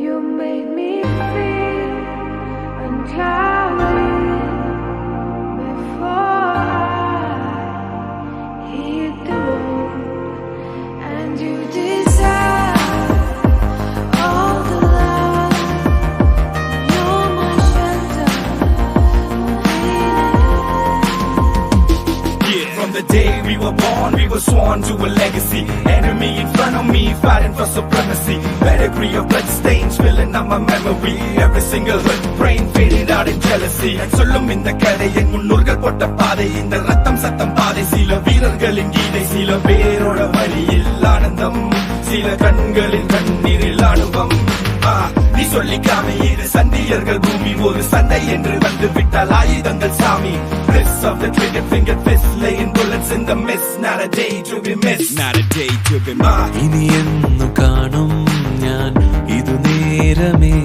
You made me feel unclouded before I hit the road, and you deserve all the love. You're my shelter. Yeah, from the day we were born, we were sworn to a legacy. Enemy in front of me, fighting for supremacy. Pedigree of blood stains filling up my memory. Every single hurt brain faded out in jealousy. சொல்லும் இந்த கதை என் முன்னோர்கள் போட்ட பாதை. இந்த ரத்தம் சத்தம் பாதை. சில வீரர்களின் கீதை, சில பேரோட வழியில் ஆனந்தம், சில கண்களின் கண்ணீரில் ஆணுவம். நீ சொல்லிக்காம இரு சண்டியர்கள் பூமி ஒரு சண்டை என்று வந்து விட்டால் ஆயுதங்கள் சாமி. Wrists of the trigger finger fist laying bullets in the mist. Not a day to be missed. Not a day to be missed. ഇനി എന്നു കാണും ഞാൻ ഇതു നേരമേ,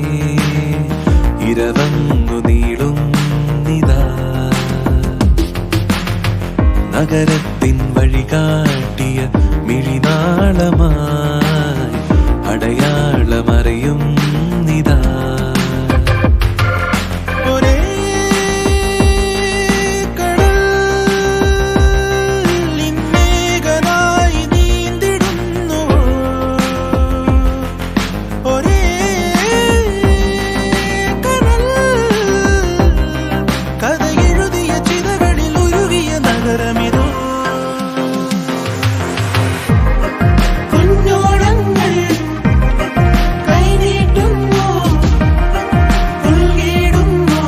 ഇരവന്നു നീളുന്നിതാ. നഗരത്തിൻ വഴി കാട്ടിയ മിഴിനാളമായി അടയാളമറിയും നിതാ. ഒരേ കടലിൻ മേഘനായി നീന്തിടുന്നു, ഒരേ കടൽ കഥ എഴുതിയ ചിതകളിൽ ഉരുകിയ നഗരമിതോ. കുഞ്ഞോളങ്ങൾ കൈനീട്ടുന്നു, ഉൾകിടുന്നു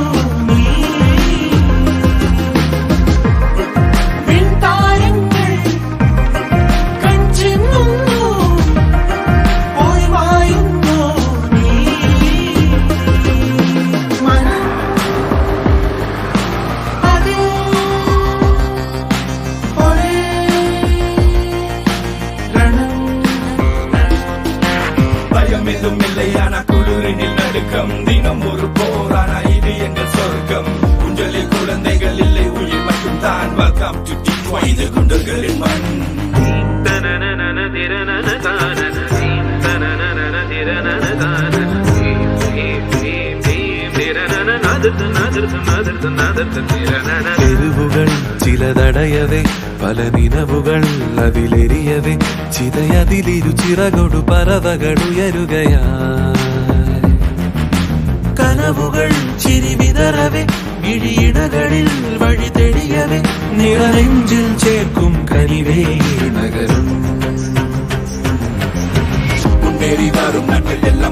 നീ. വിൺതാരങ്ങൾ കൺചിമ്മുന്നു, പോയി വായുന്നു നീ. മനം അതിൽ ഒരേ രണം. பயம் எதுவும் இல்லையான குளிரினில் நடுக்கம். தினம் ஒரு போரான இது எங்கள் சொர்க்கம். குஞ்சலில் குழந்தைகள் இல்லை, உயிர் மட்டும் தான். வெல்கம் டு Detroit, இது குண்டர்களின் மண். തെരുവുകൾ ചിലതടയവേ, പല നിലവുകൾ അതിലെരിയവേ, ചിതയതിലിരു ചിറകൊടു പറവകളുയരുകയായി. കനവുകൾ ചിരി വിതറവേ, ഇഴിയിടകളിൽ വഴി തെളിയവേ, നിറനെഞ്ചിൽ ചേർക്കും കനിവേ നഗരം. முன்னேறி வரும் நாட்கள் எல்லாம்